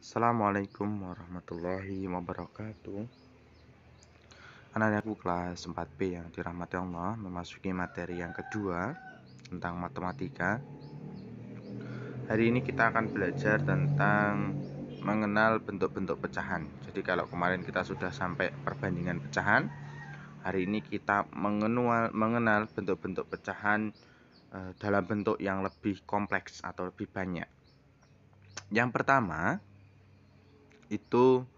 Assalamualaikum warahmatullahi wabarakatuh. Anak-anakku kelas 4B yang dirahmati Allah, memasuki materi yang kedua tentang matematika. Hari ini kita akan belajar tentang mengenal bentuk-bentuk pecahan. Jadi kalau kemarin kita sudah sampai perbandingan pecahan, hari ini kita mengenal bentuk-bentuk pecahan dalam bentuk yang lebih kompleks atau lebih banyak. Yang pertama itu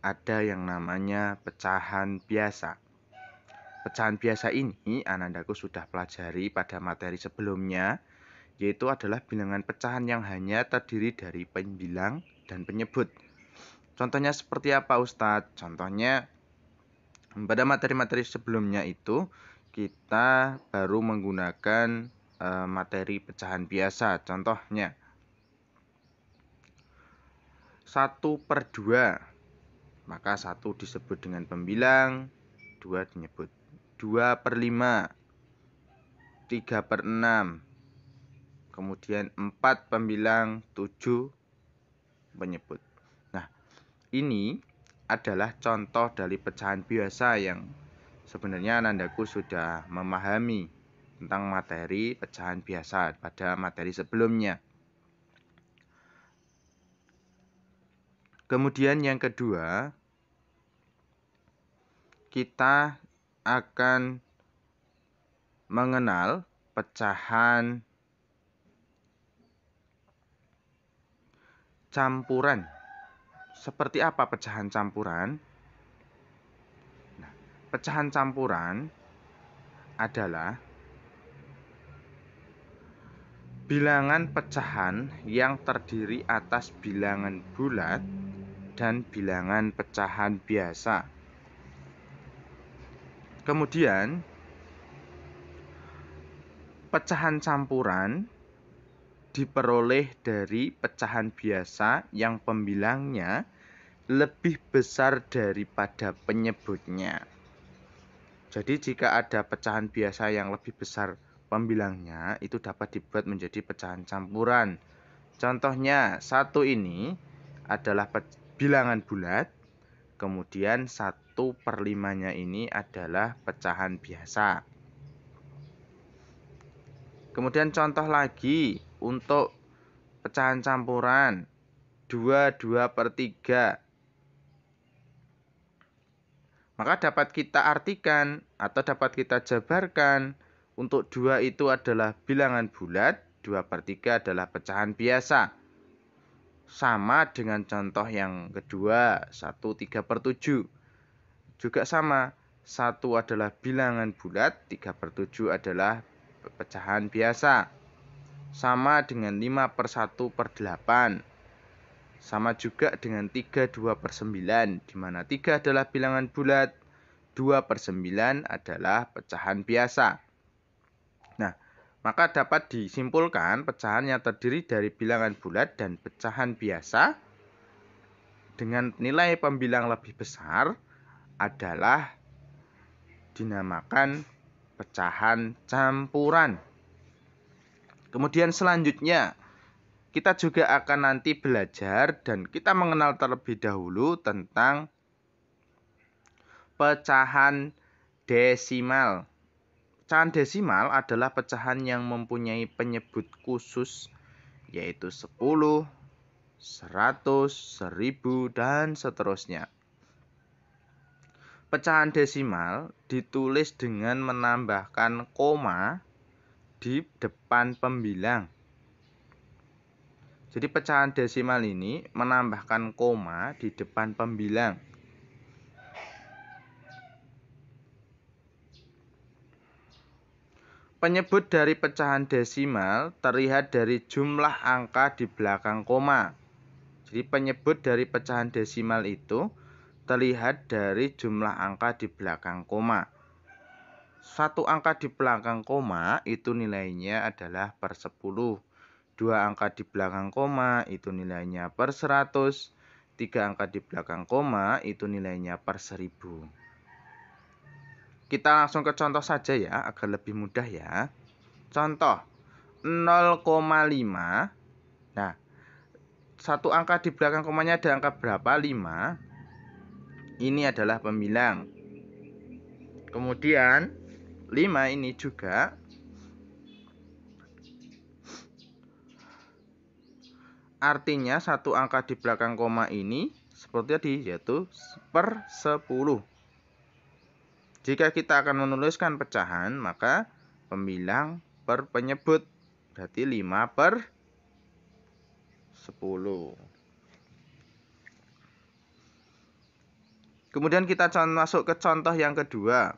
ada yang namanya pecahan biasa. Pecahan biasa ini anandaku sudah pelajari pada materi sebelumnya, yaitu adalah bilangan pecahan yang hanya terdiri dari pembilang dan penyebut. Contohnya seperti apa, Ustadz? Contohnya pada materi-materi sebelumnya itu kita baru menggunakan materi pecahan biasa. Contohnya 1/2, maka 1 disebut dengan pembilang, 2 disebut 2/5, 3/6, kemudian 4 pembilang, 7 penyebut. Nah, ini adalah contoh dari pecahan biasa yang sebenarnya anandaku sudah memahami tentang materi pecahan biasa pada materi sebelumnya. Kemudian yang kedua, kita akan mengenal pecahan campuran. Seperti apa pecahan campuran? Nah, pecahan campuran adalah bilangan pecahan yang terdiri atas bilangan bulat dan bilangan pecahan biasa. Kemudian, pecahan campuran diperoleh dari pecahan biasa yang pembilangnya lebih besar daripada penyebutnya. Jadi jika ada pecahan biasa yang lebih besar pembilangnya, itu dapat dibuat menjadi pecahan campuran. Contohnya, 1 ini adalah bilangan bulat, kemudian 1/5-nya ini adalah pecahan biasa. Kemudian contoh lagi untuk pecahan campuran 2/3. Maka dapat kita artikan atau dapat kita jabarkan, untuk 2 itu adalah bilangan bulat, 2/3 adalah pecahan biasa. Sama dengan contoh yang kedua, 1/3/7. Juga sama, 1 adalah bilangan bulat, 3/7 adalah pecahan biasa. Sama dengan 5/1/8. Sama juga dengan 3/2/9, di mana 3 adalah bilangan bulat, 2/9 adalah pecahan biasa. Nah, maka dapat disimpulkan pecahan yang terdiri dari bilangan bulat dan pecahan biasa dengan nilai pembilang lebih besar adalah dinamakan pecahan campuran. Kemudian selanjutnya, kita juga akan nanti belajar dan kita mengenal terlebih dahulu tentang pecahan desimal. Pecahan desimal adalah pecahan yang mempunyai penyebut khusus, yaitu 10, 100, 1000, dan seterusnya. Pecahan desimal ditulis dengan menambahkan koma di depan pembilang. Jadi pecahan desimal ini menambahkan koma di depan pembilang. Penyebut dari pecahan desimal terlihat dari jumlah angka di belakang koma. Jadi penyebut dari pecahan desimal itu terlihat dari jumlah angka di belakang koma. 1 angka di belakang koma itu nilainya adalah per 10. 2 angka di belakang koma itu nilainya per 100. 3 angka di belakang koma itu nilainya per 1000. Kita langsung ke contoh saja ya, agar lebih mudah ya. Contoh 0,5. Nah, satu angka di belakang komanya ada angka berapa? 5. Ini adalah pembilang. Kemudian 5 ini juga artinya satu angka di belakang koma ini seperti tadi, yaitu per 10. Jika kita akan menuliskan pecahan, maka pembilang per penyebut, berarti 5 per 10. Kemudian kita masuk ke contoh yang kedua,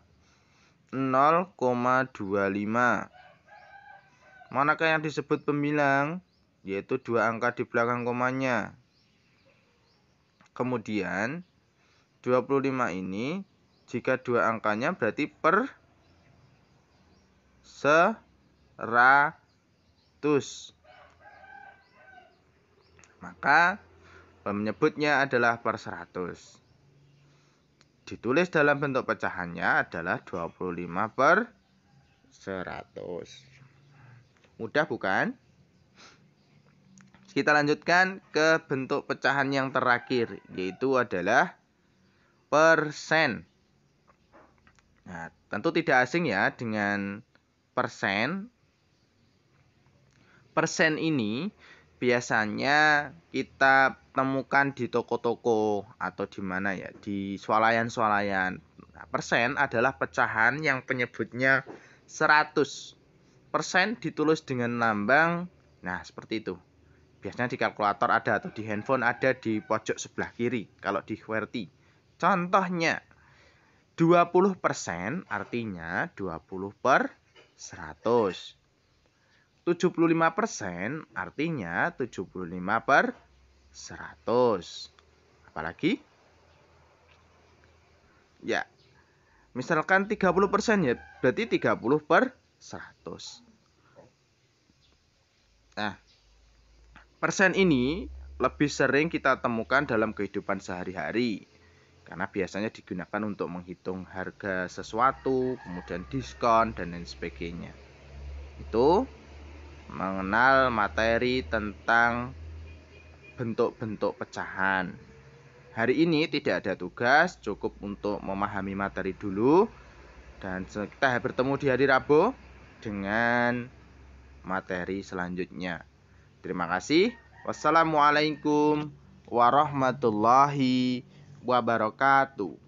0,25. Manakah yang disebut pembilang? Yaitu dua angka di belakang komanya. Kemudian 25 ini jika dua angkanya berarti per 100. Maka penyebutnya adalah per 100. Ditulis dalam bentuk pecahannya adalah 25 per 100. Mudah bukan? Kita lanjutkan ke bentuk pecahan yang terakhir, yaitu adalah persen. Nah, tentu tidak asing ya dengan persen. Persen ini biasanya kita temukan di toko-toko atau di mana ya, di swalayan-swalayan. Nah, persen adalah pecahan yang penyebutnya 100. Persen ditulis dengan lambang, nah seperti itu. Biasanya di kalkulator ada atau di handphone ada di pojok sebelah kiri kalau di QWERTY. Contohnya 20% artinya 20 per 100. 75% artinya 75 per 100. Apalagi? Ya, misalkan 30% ya berarti 30 per 100. Nah, persen ini lebih sering kita temukan dalam kehidupan sehari-hari karena biasanya digunakan untuk menghitung harga sesuatu, kemudian diskon dan lain sebagainya. Itu mengenal materi tentang bentuk-bentuk pecahan. Hari ini tidak ada tugas, cukup untuk memahami materi dulu dan kita bertemu di hari Rabu dengan materi selanjutnya. Terima kasih. Wassalamualaikum warahmatullahi wabarakatuh.